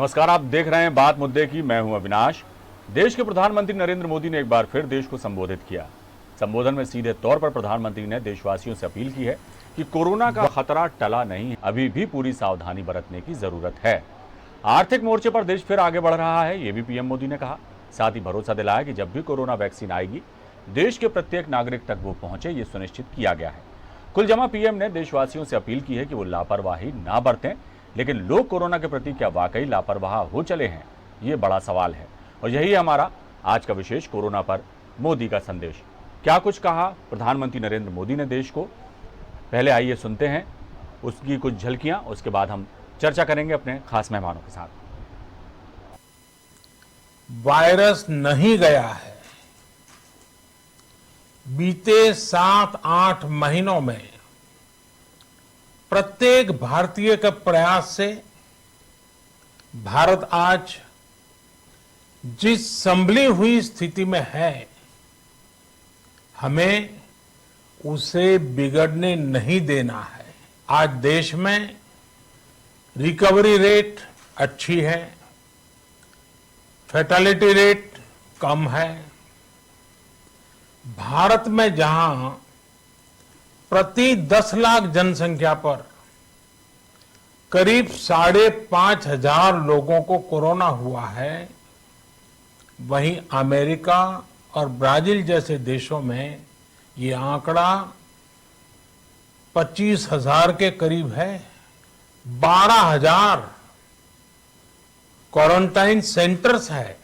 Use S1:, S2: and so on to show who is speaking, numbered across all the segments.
S1: नमस्कार, आप देख रहे हैं बात मुद्दे की। मैं हूं अविनाश। देश के प्रधानमंत्री नरेंद्र मोदी ने एक बार फिर देश को संबोधित किया। संबोधन में सीधे तौर पर प्रधानमंत्री ने देशवासियों से अपील की है कि कोरोना का खतरा टला नहीं है, अभी भी पूरी सावधानी बरतने की जरूरत है। आर्थिक मोर्चे पर देश फिर आगे बढ़ रहा है, ये भी पीएम मोदी ने कहा। साथ ही भरोसा दिलाया कि जब भी कोरोना वैक्सीन आएगी, देश के प्रत्येक नागरिक तक वो पहुंचे, ये सुनिश्चित किया गया है। कुल जमा पीएम ने देशवासियों से अपील की है कि वो लापरवाही ना बरतें, लेकिन लोग कोरोना के प्रति क्या वाकई लापरवाह हो चले हैं, ये बड़ा सवाल है। और यही है हमारा आज का विशेष कोरोना पर मोदी का संदेश। क्या कुछ कहा प्रधानमंत्री नरेंद्र मोदी ने देश को, पहले आइए सुनते हैं उसकी कुछ झलकियां, उसके बाद हम चर्चा करेंगे अपने खास मेहमानों के साथ।
S2: वायरस नहीं गया है। बीते 7-8 महीनों में प्रत्येक भारतीय के प्रयास से भारत आज जिस संभली हुई स्थिति में है, हमें उसे बिगड़ने नहीं देना है। आज देश में रिकवरी रेट अच्छी है, फैटेलिटी रेट कम है। भारत में जहां प्रति 10 लाख जनसंख्या पर करीब 5,500 लोगों को कोरोना हुआ है, वहीं अमेरिका और ब्राजील जैसे देशों में ये आंकड़ा 25,000 के करीब है। 12,000 क्वारंटाइन सेंटर्स है।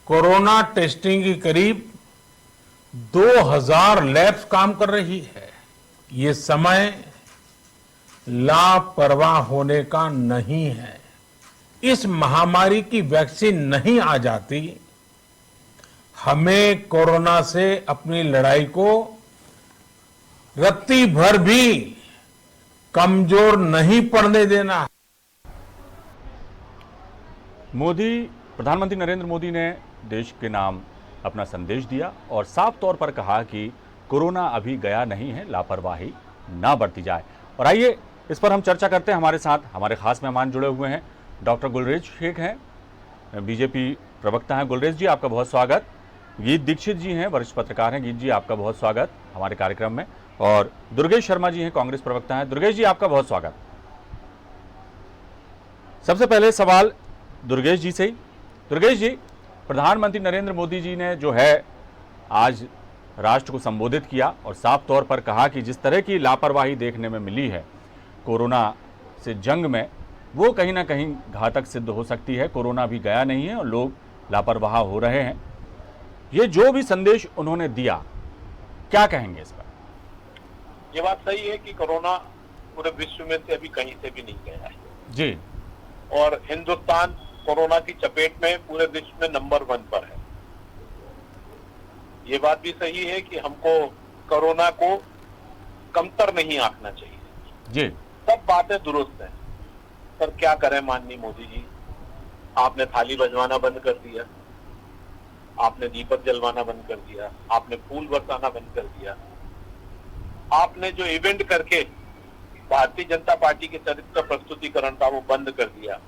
S2: कोरोना टेस्टिंग की करीब 2,000 लैब्स काम कर रही है। ये समय लापरवाह होने का नहीं है। इस महामारी की वैक्सीन नहीं आ जाती, हमें कोरोना से अपनी लड़ाई को रत्ती भर भी कमजोर नहीं पड़ने देना है।
S1: प्रधानमंत्री नरेंद्र मोदी ने देश के नाम अपना संदेश दिया और साफ तौर पर कहा कि कोरोना अभी गया नहीं है, लापरवाही ना बरती जाए। और आइए इस पर हम चर्चा करते हैं। हमारे साथ हमारे खास मेहमान जुड़े हुए हैं। डॉक्टर गुलरेज शेख हैं, बीजेपी प्रवक्ता हैं। गुलरेज जी, आपका बहुत स्वागत। गीत दीक्षित जी हैं, वरिष्ठ पत्रकार हैं। गीत जी, आपका बहुत स्वागत हमारे कार्यक्रम में। और दुर्गेश शर्मा जी हैं, कांग्रेस प्रवक्ता हैं। दुर्गेश जी, आपका बहुत स्वागत। सबसे पहले सवाल दुर्गेश जी से ही। दुर्गेश जी, प्रधानमंत्री नरेंद्र मोदी जी ने जो है आज राष्ट्र को संबोधित किया और साफ तौर पर कहा कि जिस तरह की लापरवाही देखने में मिली है कोरोना से जंग में, वो कहीं ना कहीं घातक सिद्ध हो सकती है। कोरोना भी गया नहीं है और लोग लापरवाह हो रहे हैं। ये जो भी संदेश उन्होंने दिया, क्या कहेंगे इस पर?
S3: ये बात सही है कि कोरोना पूरे विश्व में से अभी कहीं से भी नहीं गया है
S1: जी,
S3: और हिंदुस्तान कोरोना की चपेट में पूरे विश्व में नंबर 1 पर है। ये बात भी सही है कि हमको कोरोना को कमतर नहीं आंकना चाहिए
S1: जी।
S3: सब बातें दुरुस्त हैं, पर क्या करें माननीय मोदी जी, आपने थाली बजवाना बंद कर दिया, आपने दीपक जलवाना बंद कर दिया, आपने फूल बरसाना बंद कर दिया, आपने जो इवेंट करके भारतीय जनता पार्टी के चरित्र प्रस्तुतिकरण था वो बंद कर दिया।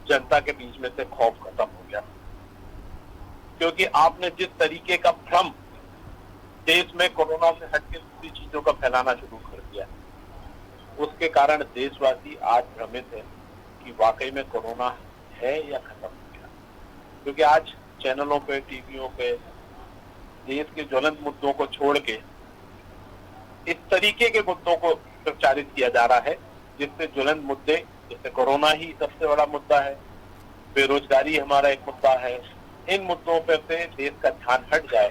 S3: जनता के बीच में से खौफ खत्म हो गया, क्योंकि आपने जिस तरीके का भ्रम देश में कोरोना से हटके दूसरी चीजों का फैलाना शुरू कर दिया, उसके कारण देशवासी आज भ्रमित है कि वाकई में कोरोना है या खत्म हो गया। क्योंकि आज चैनलों पे, टीवियों पे देश के ज्वलंत मुद्दों को छोड़ के इस तरीके के मुद्दों को प्रचारित किया जा रहा है जिससे ज्वलंत मुद्दे, जैसे कोरोना ही सबसे बड़ा मुद्दा है, बेरोजगारी हमारा एक मुद्दा है, इन मुद्दों पर से देश का ध्यान हट जाए,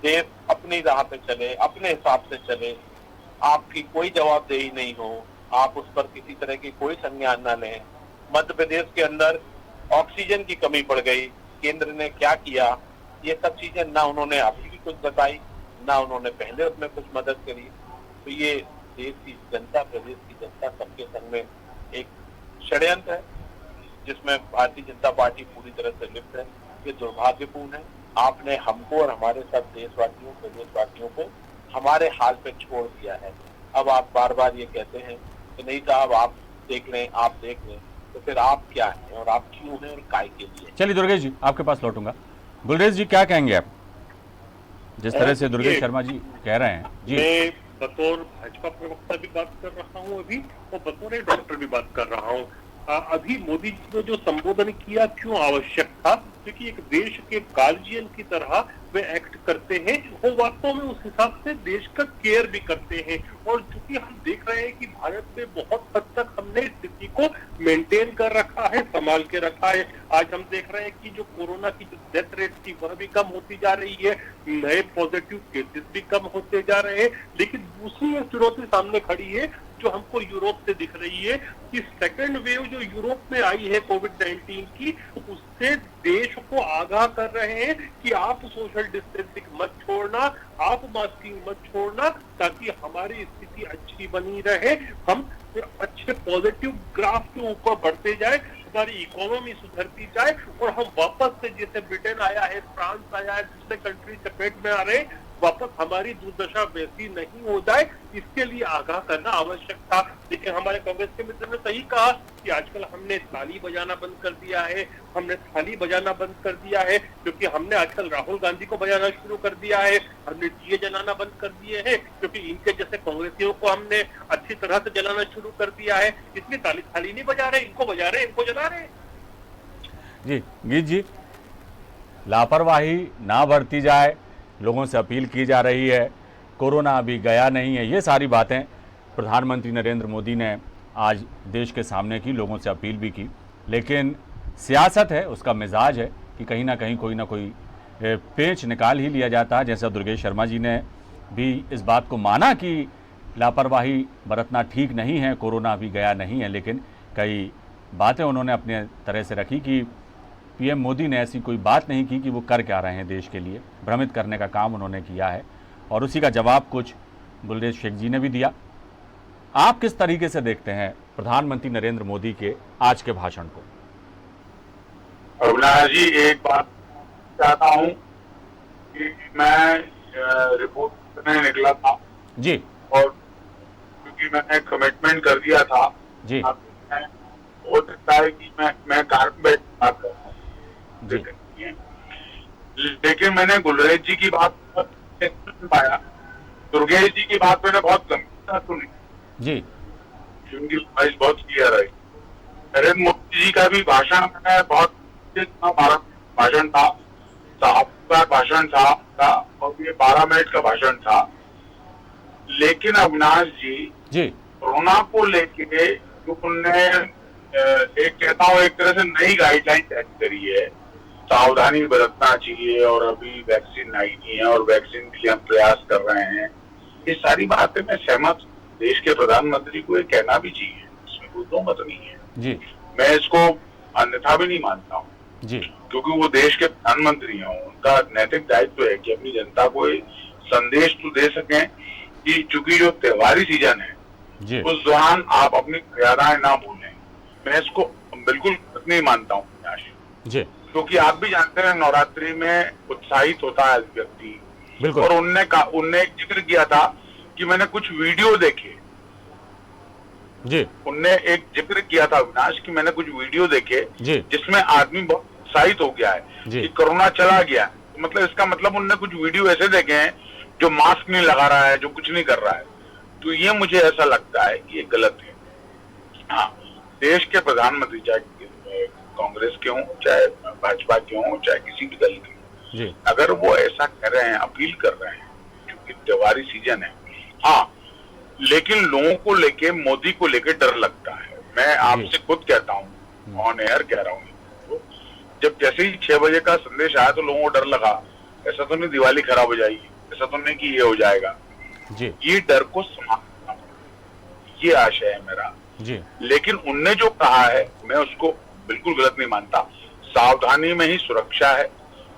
S3: देश अपनी राह पे चले, अपने हिसाब से चले, आपकी कोई जवाबदेही नहीं हो, आप उस पर किसी तरह की कोई संज्ञान न लें। मध्य प्रदेश के अंदर ऑक्सीजन की कमी पड़ गई, केंद्र ने क्या किया, ये सब चीजें ना उन्होंने अभी भी कुछ बताई, ना उन्होंने पहले उसमें कुछ मदद करी। तो ये देश की जनता, प्रदेश की जनता सबके संग में एक षड्यंत्र है जिसमें भारतीय जनता पार्टी पूरी तरह से लिप्त है। ये दुर्भाग्यपूर्ण है। आपने हमको और हमारे सब देशवासियों, प्रदेशवासियों को हमारे हाल पे छोड़ दिया है। अब आप बार बार ये कहते हैं कि नहीं साहब आप देख लें, आप देख लें, तो तो फिर आप क्या हैं और आप क्यों हैं और काय के लिए?
S1: चलिए दुर्गेश जी, आपके पास लौटूंगा। गुलरेज जी, क्या कहेंगे आप जिस तरह से दुर्गेश शर्मा जी कह रहे हैं? जी,
S4: मैं बतौर भाजपा प्रवक्ता भी बात कर रहा हूँ अभी, और बतौर एक डॉक्टर भी बात कर रहा हूँ। अभी मोदी जी ने जो संबोधन किया क्यों आवश्यक था? क्योंकि एक देश के गार्जियन की तरह वे एक्ट करते हैं और वास्तव में उस हिसाब से देश का केयर भी करते हैं। और चूंकि हम देख रहे हैं कि भारत में बहुत हद तक हमने स्थिति को मेंटेन कर रखा है, संभाल के रखा है। आज हम देख रहे हैं कि जो कोरोना की जो डेथ रेट थी वह भी कम होती जा रही है, नए पॉजिटिव केसेस भी कम होते जा रहे हैं। लेकिन दूसरी एक चुनौती सामने खड़ी है जो हमको यूरोप से दिख रही है कि सेकेंड वेव जो यूरोप में आई है कोविड-19 की, उससे देश को आगाह कर रहे हैं कि आप सोशल डिस्टेंसिंग मत छोड़ना, आप मास्किंग मत छोड़ना, ताकि हमारी स्थिति अच्छी बनी रहे, हम अच्छे पॉजिटिव ग्राफ के ऊपर बढ़ते जाए, हमारी इकोनॉमी सुधरती जाए और हम वापस से, जैसे ब्रिटेन आया है, फ्रांस आया है, दूसरे कंट्री चपेट में आ रहे, वापस हमारी दुर्दशा वैसी नहीं हो जाए, इसके लिए आगाह करना आवश्यक था। लेकिन हमारे कांग्रेस के मित्र ने सही कहा कि आजकल हमने ताली बजाना बंद कर दिया है, हमने थाली बजाना बंद कर दिया है, क्योंकि हमने आजकल राहुल गांधी को बजाना शुरू कर दिया है, हमने दिए जलाना बंद कर दिए हैं, क्योंकि इनके जैसे कांग्रेसियों को हमने अच्छी तरह से जलाना शुरू कर दिया है। इसलिए ताली थाली नहीं बजा रहे, इनको बजा रहे, इनको जला रहे।
S1: जी गीत जी, लापरवाही ना बरती जाए, लोगों से अपील की जा रही है, कोरोना अभी गया नहीं है, ये सारी बातें प्रधानमंत्री नरेंद्र मोदी ने आज देश के सामने की, लोगों से अपील भी की। लेकिन सियासत है, उसका मिजाज है कि कहीं ना कहीं कोई ना कोई पेच निकाल ही लिया जाता है। जैसा दुर्गेश शर्मा जी ने भी इस बात को माना कि लापरवाही बरतना ठीक नहीं है, कोरोना अभी गया नहीं है, लेकिन कई बातें उन्होंने अपने तरह से रखी कि पीएम मोदी ने ऐसी कोई बात नहीं की कि वो कर क्या रहे हैं देश के लिए, भ्रमित करने का काम उन्होंने किया है। और उसी का जवाब कुछ गुलरेज शेख जी ने भी दिया। आप किस तरीके से देखते हैं प्रधानमंत्री नरेंद्र मोदी के आज के भाषण को?
S5: अविनाश जी, एक बात चाहता हूं कि मैं रिपोर्ट करने निकला था
S1: जी,
S5: और क्योंकि मैंने कमिटमेंट कर दिया था
S1: जी,
S5: हो सकता है कि मैं कार में बैठ बात कर रहा हूँ,
S1: जी,
S5: लेकिन मैंने गुलरेज जी की बात सुन पाया, दुर्गेश जी की बात मैंने बहुत गंभीरता सुनी
S1: जी,
S5: उनकी वॉइस बहुत क्लियर है। नरेंद्र मोदी जी का भी भाषण मैंने बहुत भाषण था, साहब भाषण था और ये 12 मिनट का भाषण था। लेकिन अविनाश जी, कोरोना को लेके जो उन्होंने एक कहता हूँ एक तरह से नई गाइडलाइन सेट करी है, सावधानी बरतना चाहिए, और अभी वैक्सीन आई नहीं है और वैक्सीन के लिए हम प्रयास कर रहे हैं, ये सारी बातें मैं सहमत। देश के प्रधानमंत्री को ये कहना भी चाहिए, इसमें कोई दो मत नहीं है
S1: जी,
S5: मैं इसको अन्यथा भी नहीं मानता हूँ
S1: जी,
S5: क्योंकि वो देश के प्रधानमंत्री हैं, उनका नैतिक दायित्व है कि अपनी जनता को ये संदेश तो दे सकें कि चूंकि जो त्योहारी सीजन है
S1: जी,
S5: उस दौरान आप अपनी मर्यादाएं ना भूलें। मैं इसको बिल्कुल नहीं मानता हूँ
S1: जी,
S5: क्योंकि आप भी जानते हैं नवरात्रि में उत्साहित होता है व्यक्ति,
S1: बिल्कुल,
S5: और उनने एक जिक्र किया था कि मैंने कुछ वीडियो देखे,
S1: जी,
S5: उनने एक जिक्र किया था अविनाश कि मैंने कुछ वीडियो देखे
S1: जी,
S5: जिसमें आदमी बहुत उत्साहित हो गया है
S1: जी,
S5: कि कोरोना चला गया। तो मतलब इसका मतलब उनने कुछ वीडियो ऐसे देखे हैं जो मास्क नहीं लगा रहा है, जो कुछ नहीं कर रहा है, तो ये मुझे ऐसा लगता है कि ये गलत है। हाँ, देश के प्रधानमंत्री चाहे कांग्रेस के हों, चाहे भाजपा के हों, चाहे किसी भी दल के हों,
S1: जी,
S5: अगर वो ऐसा कर रहे हैं, अपील कर रहे हैं, क्योंकि त्योहारी सीजन है, हाँ, लेकिन लोगों को लेके, मोदी को लेके डर लगता है। मैं आपसे खुद कहता हूँ, ऑन एयर कह रहा हूँ, तो जब जैसे ही 6 बजे का संदेश आया तो लोगों को डर लगा, ऐसा तो नहीं दिवाली खराब हो जाएगी, ऐसा तो नहीं कि ये हो जाएगा
S1: जी,
S5: ये डर को समाप्त, ये आशय है मेरा
S1: जी,
S5: लेकिन उनने जो कहा है मैं उसको बिल्कुल गलत नहीं मानता। सावधानी में ही सुरक्षा है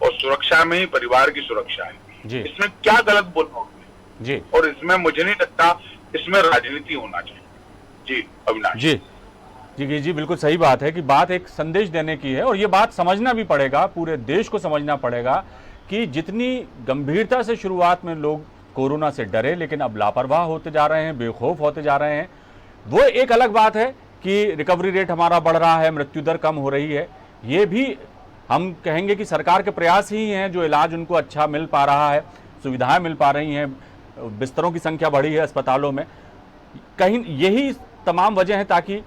S5: और सुरक्षा में ही परिवार की सुरक्षा है
S1: जी,
S5: इसमें क्या गलत बोलना उन्होंने,
S1: जी,
S5: और इसमें मुझे नहीं लगता इसमें राजनीति होना चाहिए। जी अविनाश
S1: जी, जी, जी, बिल्कुल सही बात है कि बात एक संदेश देने की है और ये बात समझना भी पड़ेगा, पूरे देश को समझना पड़ेगा कि जितनी गंभीरता से शुरुआत में लोग कोरोना से डरे, लेकिन अब लापरवाह होते जा रहे हैं, बेखौफ होते जा रहे हैं। वो एक अलग बात है कि रिकवरी रेट हमारा बढ़ रहा है, मृत्यु दर कम हो रही है, ये भी हम कहेंगे कि सरकार के प्रयास ही हैं जो इलाज उनको अच्छा मिल पा रहा है, सुविधाएं मिल पा रही हैं, बिस्तरों की संख्या बढ़ी है अस्पतालों में। कहीं यही तमाम वजह हैं ताकि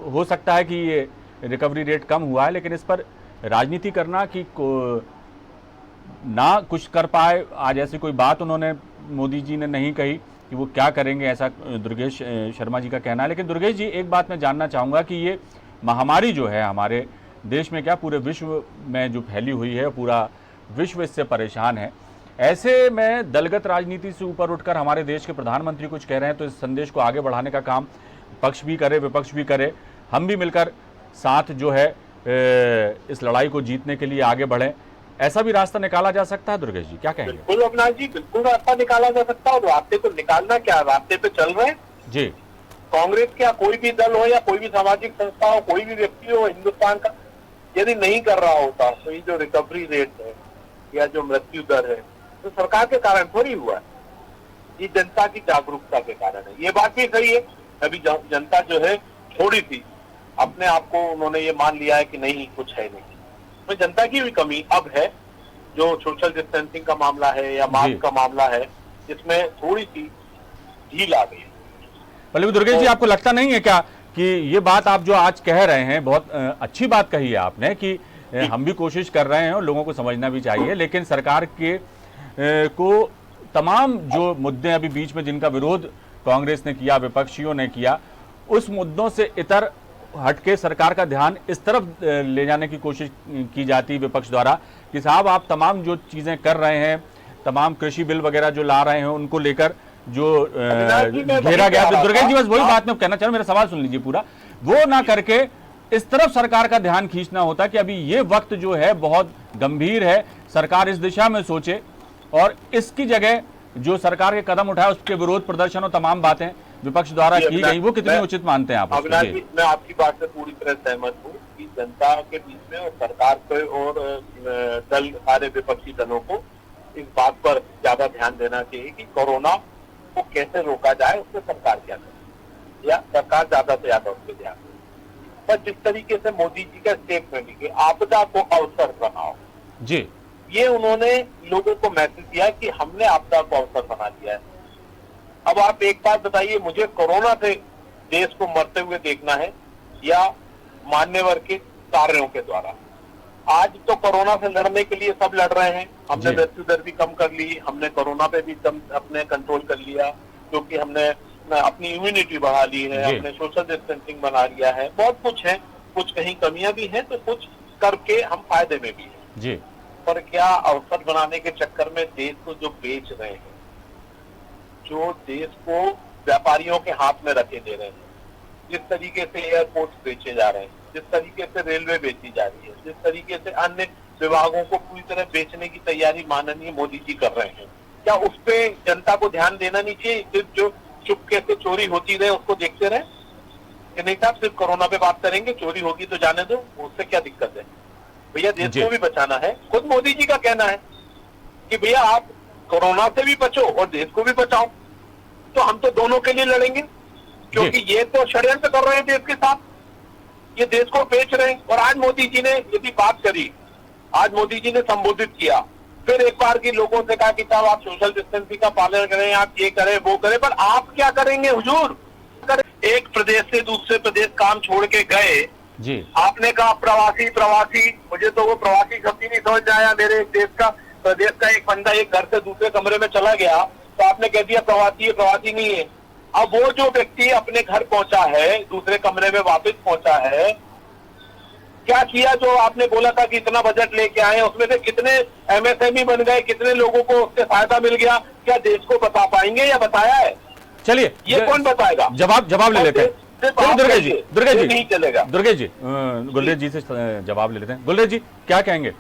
S1: हो सकता है कि ये रिकवरी रेट कम हुआ है, लेकिन इस पर राजनीति करना कि ना कुछ कर पाए, आज ऐसी कोई बात उन्होंने मोदी जी ने नहीं कही कि वो क्या करेंगे, ऐसा दुर्गेश शर्मा जी का कहना है। लेकिन दुर्गेश जी, एक बात मैं जानना चाहूँगा कि ये महामारी जो है हमारे देश में, क्या पूरे विश्व में जो फैली हुई है, पूरा विश्व इससे परेशान है, ऐसे में दलगत राजनीति से ऊपर उठकर हमारे देश के प्रधानमंत्री कुछ कह रहे हैं, तो इस संदेश को आगे बढ़ाने का काम पक्ष भी करे, विपक्ष भी करे, हम भी मिलकर साथ जो है इस लड़ाई को जीतने के लिए आगे बढ़ें, ऐसा भी रास्ता निकाला जा सकता है। दुर्गेश जी, क्या कहेंगे?
S3: बिल्कुल अविनाश जी, बिल्कुल रास्ता निकाला जा सकता है। और रास्ते को निकालना क्या, रास्ते पे चल रहे हैं
S1: जी।
S3: कांग्रेस क्या कोई भी दल हो या कोई भी सामाजिक संस्था हो, कोई भी व्यक्ति हो हिंदुस्तान का, यदि नहीं कर रहा होता तो ये जो रिकवरी रेट है या जो मृत्यु दर है, तो सरकार के कारण थोड़ी हुआ है, ये जनता की जागरूकता के कारण है। ये बात भी सही है, अभी जनता जो है थोड़ी सी अपने आप को उन्होंने ये मान लिया है कि नहीं कुछ है नहीं, तो जनता की भी कमी अब है। जो सोशल डिस्टेंसिंग का मामला है या मास्क का मामला है, इसमें थोड़ी सी ढील आ गई है।
S1: पल्लवी, दुर्गेश जी, आपको लगता नहीं है क्या कि ये बात आप जो आज कह रहे हैं, बहुत अच्छी बात कही है आपने कि हम भी कोशिश कर रहे हैं और लोगों को समझना भी चाहिए, लेकिन सरकार के को तमाम जो मुद्दे अभी बीच में जिनका विरोध कांग्रेस ने किया, विपक्षियों ने किया, उस मुद्दों से इतर हटके सरकार का ध्यान इस तरफ ले जाने की कोशिश की जाती है विपक्ष द्वारा कि साहब आप तमाम जो चीजें कर रहे हैं, तमाम कृषि बिल वगैरह जो ला रहे हैं, उनको लेकर जो घेरा गया। तो दुर्गेश जी, बस वही बात मैं कहना चाह रहा हूं, मेरा सवाल सुन लीजिए पूरा, वो ना करके इस तरफ सरकार का ध्यान खींचना होता कि अभी ये वक्त जो है बहुत गंभीर है, सरकार इस दिशा में सोचे, और इसकी जगह जो सरकार के कदम उठाए उसके विरोध प्रदर्शन और तमाम बातें विपक्ष द्वारा की गई, वो कितनी उचित मानते हैं आप?
S3: अविनाश जी, मैं आपकी बात से पूरी तरह सहमत हूँ कि जनता के बीच में और सरकार को और दल, सारे विपक्षी दलों को इस बात पर ज्यादा ध्यान देना चाहिए कि कोरोना को कैसे रोका जाए, उससे सरकार क्या करे, या सरकार ज्यादा से ज्यादा उस पर ध्यान दे। पर जिस तरीके से मोदी जी का स्टेटमेंट कि आपदा को अवसर बनाओ
S1: जी,
S3: ये उन्होंने लोगों को मैसेज दिया कि हमने आपदा को अवसर बना दिया है। अब आप एक बात बताइए, मुझे कोरोना से देश को मरते हुए देखना है या मान्यवर के कार्यों के द्वारा? आज तो कोरोना से लड़ने के लिए सब लड़ रहे हैं, हमने मृत्यु दर भी कम कर ली, हमने कोरोना पे भी कम अपने कंट्रोल कर लिया, क्योंकि हमने अपनी इम्यूनिटी बढ़ा ली है, हमने सोशल डिस्टेंसिंग बना लिया है, बहुत कुछ है, कुछ कहीं कमियां भी हैं, तो कुछ करके हम फायदे में भी हैं
S1: जी।
S3: पर क्या अवसर बनाने के चक्कर में देश को जो बेच रहे हैं, जो देश को व्यापारियों के हाथ में रखे दे रहे हैं, जिस तरीके से एयरपोर्ट बेचे जा रहे हैं, जिस तरीके से रेलवे बेची जा रही है, जिस तरीके से अन्य विभागों को पूरी तरह बेचने की तैयारी माननीय मोदी जी कर रहे हैं, क्या उस पे जनता को ध्यान देना नहीं चाहिए? सिर्फ जो चुपके से चोरी होती रहे उसको देखते रहे कि नहीं साहब सिर्फ कोरोना पे बात करेंगे, चोरी होगी तो जाने दो, उससे क्या दिक्कत है? भैया देश को भी बचाना है। खुद मोदी जी का कहना है कि भैया आप कोरोना से भी बचो और देश को भी बचाओ, तो हम तो दोनों के लिए लड़ेंगे, क्योंकि ये तो षड्यंत्र कर रहे हैं देश के साथ, ये देश को बेच रहे हैं। और आज मोदी जी ने यदि बात करी, आज मोदी जी ने संबोधित किया, फिर एक बार की लोगों से कहा कि साहब आप सोशल डिस्टेंसिंग का पालन करें, आप ये करें वो करें, पर आप क्या करेंगे हुजूर? एक प्रदेश से दूसरे प्रदेश काम छोड़ के गए
S1: जी,
S3: आपने कहा प्रवासी प्रवासी, मुझे तो वो प्रवासी शब्द ही नहीं समझ में आया। मेरे देश का प्रदेश का एक बंदा एक घर से दूसरे कमरे में चला गया तो आपने कह दिया प्रवासी है, प्रवासी नहीं है। अब वो जो व्यक्ति अपने घर पहुंचा है, दूसरे कमरे में वापस पहुंचा है, क्या किया? जो आपने बोला था कि इतना बजट लेके आए, उसमें से कितने एमएसएमई बन गए, कितने लोगों को उससे फायदा मिल गया? क्या देश को बता पाएंगे या बताया है?
S1: चलिए
S3: ये कौन बताएगा?
S1: जवाब ले लेते हैं। दुर्गेश जी,
S3: नहीं चलेगा।
S1: दुर्गेश जी, गुलरेज जी से जवाब ले लेते हैं। गुलरेज जी, क्या कहेंगे?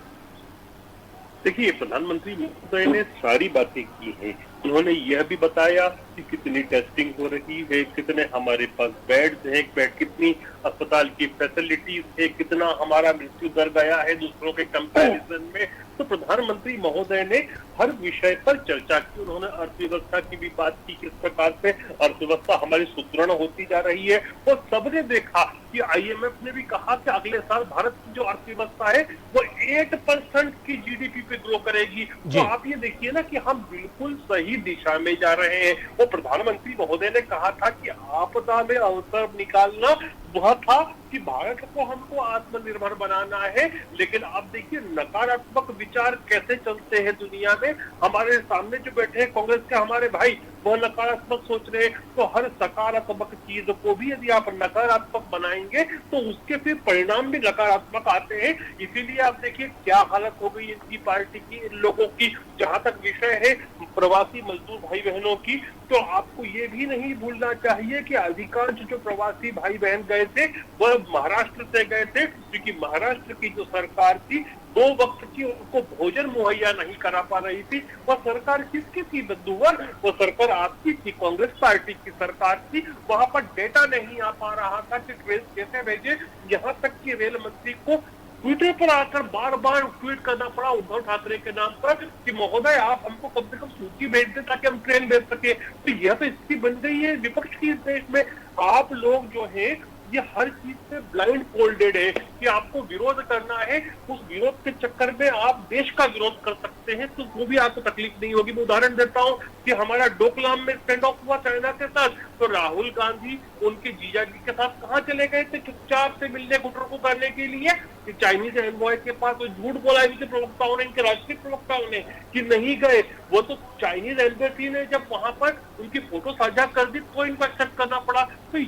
S4: देखिए, प्रधानमंत्री महोदय ने सारी बातें की हैं, उन्होंने यह भी बताया कि कितनी टेस्टिंग हो रही है, कितने हमारे पास बेड्स हैं, कितनी अस्पताल की फैसिलिटीज है, कितना हमारा मृत्यु दर गया है दूसरों के कंपैरिजन में। तो प्रधानमंत्री महोदय ने हर विषय पर चर्चा की। उन्होंने अर्थव्यवस्था की भी बात की, किस प्रकार से अर्थव्यवस्था हमारी सुदृढ़ होती जा रही है। और सबने देखा कि IMF ने भी कहा कि अगले साल भारत की जो अर्थव्यवस्था है वो 8% की GDP पे ग्रो करेगी। तो आप ये देखिए ना कि हम बिल्कुल सही दिशा में जा रहे हैं। वो प्रधानमंत्री महोदय ने कहा था कि आपदा में अवसर निकालना वह था कि भारत को हमको आत्मनिर्भर बनाना है। लेकिन अब देखिए नकारात्मक विचार कैसे चलते हैं दुनिया में। हमारे सामने जो बैठे हैं कांग्रेस के हमारे भाई, वह नकारात्मक सोच रहे हैं। तो हर सकारात्मक चीज को भी यदि आप नकारात्मक बनाएंगे तो उसके फिर परिणाम भी नकारात्मक आते हैं। इसीलिए आप देखिए क्या हालत हो गई इनकी पार्टी की, इन लोगों की। जहां तक विषय है प्रवासी मजदूर भाई बहनों की, तो आपको ये भी नहीं भूलना चाहिए कि अधिकांश जो प्रवासी भाई बहन गए थे वह महाराष्ट्र से गए थे, क्योंकि महाराष्ट्र की जो सरकार थी 2 वक्त की उनको भोजन मुहैया नहीं करा पा रही थी। वह सरकार किसकी थी बद्दूवर? वो सरकार आपकी थी, कांग्रेस पार्टी की सरकार थी। वहां पर डेटा नहीं आ पा रहा था कि ट्रेन कैसे भेजे। यहाँ तक कि रेल मंत्री को ट्विटर पर आकर बार बार ट्वीट करना पड़ा उद्धव ठाकरे के नाम पर कि महोदय आप हमको कम से कम सूची भेज दें ताकि हम ट्रेन भेज सके। तो यह तो स्थिति बन गई है विपक्ष की इस देश में। आप लोग जो है ये हर चीज से ब्लाइंड फोल्डेड है कि आपको विरोध करना है। उस विरोध के चक्कर में आप देश का विरोध कर सकते हैं, तो वो भी आपको तकलीफ नहीं होगी। मैं उदाहरण देता हूं कि हमारा डोकलाम में स्टैंड ऑफ हुआ चाइना के साथ, तो राहुल गांधी उनके जीजा जी के साथ कहां चले गए थे? चुपचाप से मिलने गुटरको करने के लिए कि चाइनीज एनवॉय के पास कोई झूठ बोला इनके प्रवक्ताओं ने, इनके राष्ट्रीय प्रवक्ताओं ने कि नहीं गए। वो तो चाइनीज एम्बेसी ने जब वहां पर उनकी फोटो साझा कर दी तो इनको एक्सेप्ट करना पड़ा। तो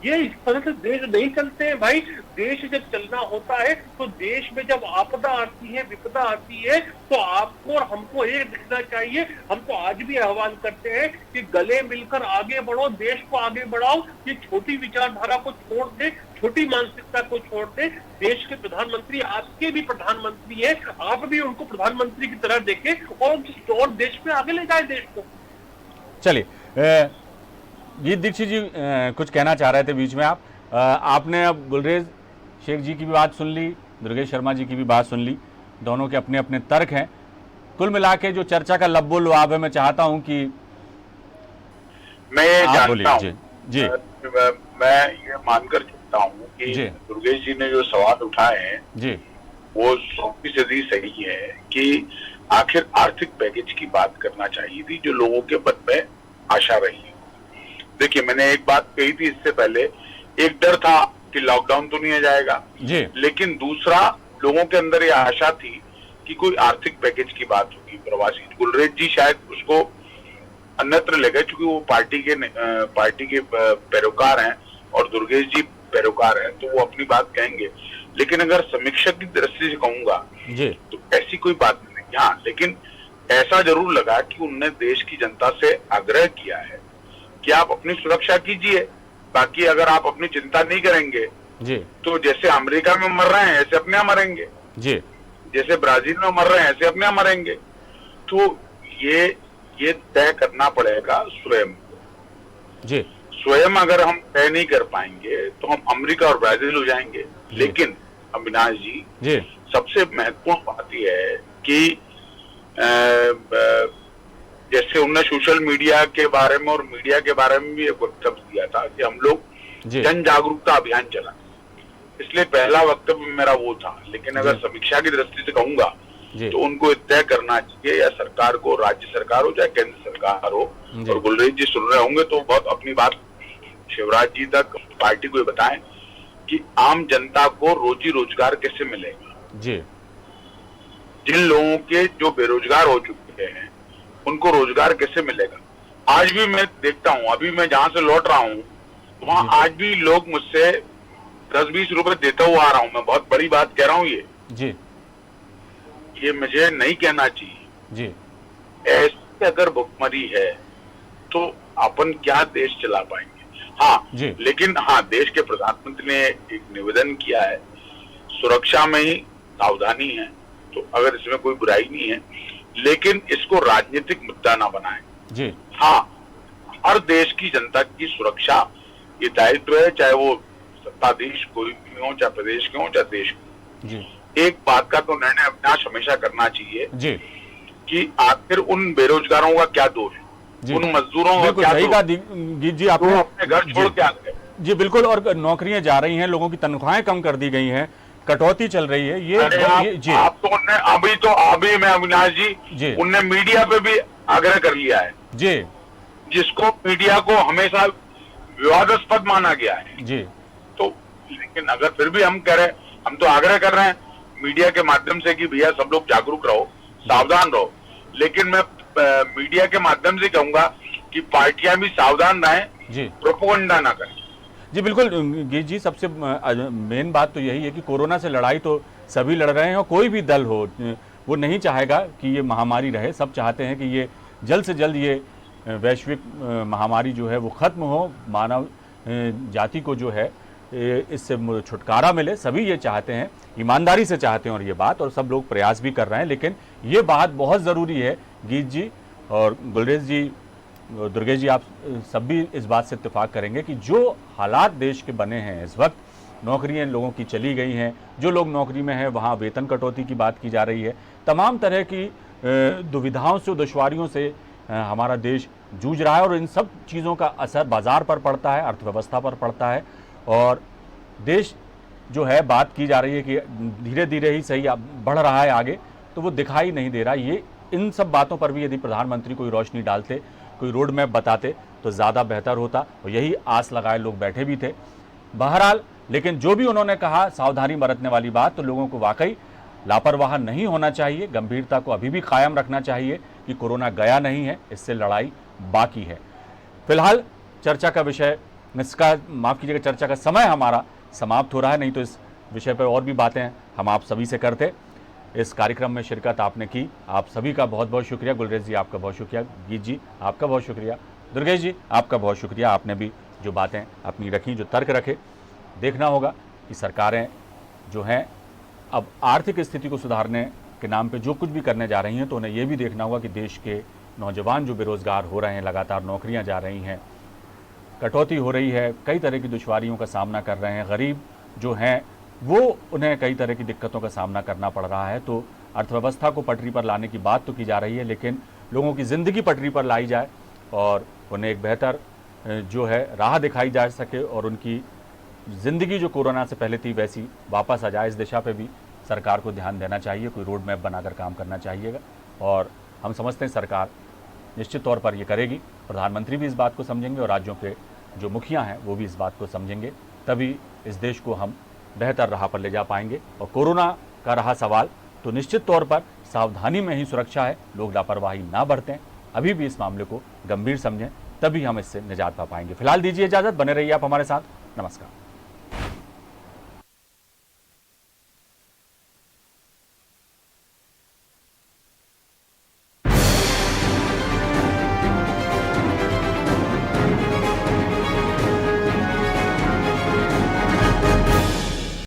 S4: ये इस तरह से देश नहीं चलते हैं भाई। देश जब चलना होता है तो देश में जब आपदा आती है, विपदा आती है, तो आपको और हमको एक दिखना चाहिए। हम तो आज भी आह्वान करते हैं कि गले मिलकर आगे बढ़ो, देश को आगे बढ़ाओ। ये छोटी विचारधारा को छोड़ दे, छोटी मानसिकता को छोड़ दे। देश के प्रधानमंत्री आपके भी प्रधानमंत्री हैं, आप भी उनको प्रधानमंत्री की तरह देखें और देश में आगे ले जाए देश को।
S1: चलिए गीत दीक्षित जी कुछ कहना चाह रहे थे बीच में आपने अब गुलरेज शेख जी की भी बात सुन ली, दुर्गेश शर्मा जी की भी बात सुन ली। दोनों के अपने अपने तर्क हैं। कुल मिला के जो चर्चा का लब्बो लुआब है, मैं चाहता हूं कि
S5: मैं ये
S1: आप
S5: जानता
S1: बोलिए।
S5: हूं,
S1: जी
S5: मैं ये मानकर चलता हूं कि दुर्गेश जी ने जो सवाल उठाए हैं
S1: जी
S5: वो 100% सही है कि आखिर आर्थिक पैकेज की बात करना चाहिए थी जो लोगों के मन में आशा रही। देखिए मैंने एक बात कही थी इससे पहले, एक डर था कि लॉकडाउन तो नहीं आ जाएगा
S1: जी,
S5: लेकिन दूसरा लोगों के अंदर ये आशा थी कि कोई आर्थिक पैकेज की बात होगी। प्रवासी गुलरेज जी शायद उसको अन्यत्र ले गए क्योंकि वो पार्टी के पैरोकार हैं और दुर्गेश जी पैरोकार हैं, तो वो अपनी बात कहेंगे। लेकिन अगर समीक्षक की दृष्टि से कहूंगा तो ऐसी कोई बात नहीं। हाँ, लेकिन ऐसा जरूर लगा कि उनने देश की जनता से आग्रह किया है कि आप अपनी सुरक्षा कीजिए, बाकी अगर आप अपनी चिंता नहीं करेंगे
S1: जी,
S5: तो जैसे अमेरिका में मर रहे हैं ऐसे अपने यहाँ मरेंगे
S1: जी,
S5: जैसे ब्राजील में मर रहे हैं ऐसे अपने यहाँ मरेंगे। तो ये तय करना पड़ेगा स्वयं
S1: जी।
S5: स्वयं अगर हम तय नहीं कर पाएंगे तो हम अमेरिका और ब्राजील हो जाएंगे। लेकिन अविनाश जी सबसे महत्वपूर्ण बात यह है कि जैसे उन्होंने सोशल मीडिया के बारे में और मीडिया के बारे में भी एक वक्तव्य दिया था कि हम लोग जन जागरूकता अभियान चला, इसलिए पहला वक्तव्य मेरा वो था। लेकिन अगर समीक्षा की दृष्टि से कहूंगा तो उनको तय करना चाहिए, या सरकार को, राज्य सरकार हो चाहे केंद्र सरकार हो, और गुलरेज जी सुन रहे होंगे तो बहुत अपनी बात शिवराज जी तक पार्टी को बताएं कि आम जनता को रोजी रोजगार कैसे मिलेगा। जिन लोगों के जो बेरोजगार हो चुके हैं उनको रोजगार कैसे मिलेगा। आज भी मैं देखता हूं, अभी मैं जहां से लौट रहा हूं वहां आज भी लोग मुझसे 10-20 रुपए देता हुआ आ रहा हूं। मैं बहुत बड़ी बात कह रहा हूं ये मुझे नहीं कहना चाहिए। ऐसी अगर भुखमरी है तो अपन क्या देश चला पाएंगे। हाँ, लेकिन हाँ, देश के प्रधानमंत्री ने एक निवेदन किया है, सुरक्षा में ही सावधानी है, तो अगर इसमें कोई बुराई नहीं है, लेकिन इसको राजनीतिक मुद्दा ना बनाएं।
S1: जी
S5: हाँ, हर देश की जनता की सुरक्षा ये दायित्व है, चाहे वो सत्ताधीश कोई भी हो, चाहे प्रदेश के हो, चाहे देश के
S1: जी
S5: हो। एक बात का तो निर्णय अविनाश हमेशा करना चाहिए
S1: जी
S5: कि आखिर उन बेरोजगारों का क्या दोष
S1: जी
S5: है, उन मजदूरों का
S1: बिल्कुल
S5: क्या
S1: सही
S5: दोष
S1: कहा
S5: है,
S1: गीत जी
S5: जो
S1: आपने।
S5: अपने घर छोड़
S1: जी
S5: के आ गए।
S1: जी बिल्कुल, और नौकरियां जा रही हैं, लोगों की तनख्वाहें कम कर दी गई हैं, कटौती चल रही है,
S5: अरे
S1: जी
S5: आप तो उनने अभी मैं अविनाश
S1: जी
S5: जी उनने मीडिया पे भी आग्रह कर लिया है,
S1: जी
S5: जिसको मीडिया को हमेशा विवादास्पद माना गया है।
S1: जी
S5: तो लेकिन अगर फिर भी हम कह रहे हैं, हम तो आग्रह कर रहे हैं मीडिया के माध्यम से कि भैया सब लोग जागरूक रहो, सावधान रहो, लेकिन मैं मीडिया के माध्यम से कहूंगा कि पार्टियां भी सावधान रहें,
S1: जी
S5: प्रोपोगंडा ना करें।
S1: जी बिल्कुल गीत जी, सबसे मेन बात तो यही है कि कोरोना से लड़ाई तो सभी लड़ रहे हैं, और कोई भी दल हो वो नहीं चाहेगा कि ये महामारी रहे। सब चाहते हैं कि ये जल्द से जल्द ये वैश्विक महामारी जो है वो खत्म हो, मानव जाति को जो है इससे छुटकारा मिले। सभी ये चाहते हैं, ईमानदारी से चाहते हैं, और ये बात, और सब लोग प्रयास भी कर रहे हैं। लेकिन ये बात बहुत ज़रूरी है गीत जी और गुलरेज जी, दुर्गेश जी, आप सब भी इस बात से इत्तेफाक करेंगे कि जो हालात देश के बने हैं इस वक्त, नौकरियां लोगों की चली गई हैं, जो लोग नौकरी में हैं वहाँ वेतन कटौती की बात की जा रही है, तमाम तरह की दुविधाओं से, दुश्वारियों से हमारा देश जूझ रहा है, और इन सब चीज़ों का असर बाज़ार पर पड़ता है, अर्थव्यवस्था पर पड़ता है, और देश जो है, बात की जा रही है कि धीरे धीरे ही सही बढ़ रहा है आगे, तो वो दिखाई नहीं दे रहा। ये इन सब बातों पर भी यदि प्रधानमंत्री कोई रोशनी डालते, कोई रोड मैप बताते तो ज़्यादा बेहतर होता, और यही आस लगाए लोग बैठे भी थे। बहरहाल, लेकिन जो भी उन्होंने कहा, सावधानी बरतने वाली बात, तो लोगों को वाकई लापरवाह नहीं होना चाहिए, गंभीरता को अभी भी कायम रखना चाहिए कि कोरोना गया नहीं है, इससे लड़ाई बाकी है। फिलहाल चर्चा का विषय, माफ़ कीजिएगा, चर्चा का समय हमारा समाप्त हो रहा है, नहीं तो इस विषय पर और भी बातें हम आप सभी से करते। इस कार्यक्रम में शिरकत आपने की, आप सभी का बहुत बहुत शुक्रिया। गुलरेज जी आपका बहुत शुक्रिया, गीत जी आपका बहुत शुक्रिया, दुर्गेश जी आपका बहुत शुक्रिया। आपने भी जो बातें अपनी रखी, जो तर्क रखे। देखना होगा कि सरकारें जो हैं अब आर्थिक स्थिति को सुधारने के नाम पे जो कुछ भी करने जा रही हैं, तो उन्हें ये भी देखना होगा कि देश के नौजवान जो बेरोज़गार हो रहे हैं, लगातार नौकरियां जा रही हैं, कटौती हो रही है, कई तरह की दुश्वारियों का सामना कर रहे हैं, गरीब जो हैं वो, उन्हें कई तरह की दिक्कतों का सामना करना पड़ रहा है। तो अर्थव्यवस्था को पटरी पर लाने की बात तो की जा रही है, लेकिन लोगों की ज़िंदगी पटरी पर लाई जाए और उन्हें एक बेहतर जो है राह दिखाई जा सके, और उनकी ज़िंदगी जो कोरोना से पहले थी वैसी वापस आ जाए, इस दिशा पे भी सरकार को ध्यान देना चाहिए, कोई रोड मैप बनाकर काम करना चाहिएगा। और हम समझते हैं सरकार निश्चित तौर पर ये करेगी, प्रधानमंत्री भी इस बात को समझेंगे, और राज्यों के जो मुखिया हैं वो भी इस बात को समझेंगे, तभी इस देश को हम बेहतर राह पर ले जा पाएंगे। और कोरोना का रहा सवाल, तो निश्चित तौर पर सावधानी में ही सुरक्षा है, लोग लापरवाही ना बरतें, अभी भी इस मामले को गंभीर समझें, तभी हम इससे निजात पा पाएंगे। फिलहाल दीजिए इजाज़त, बने रहिए आप हमारे साथ। नमस्कार।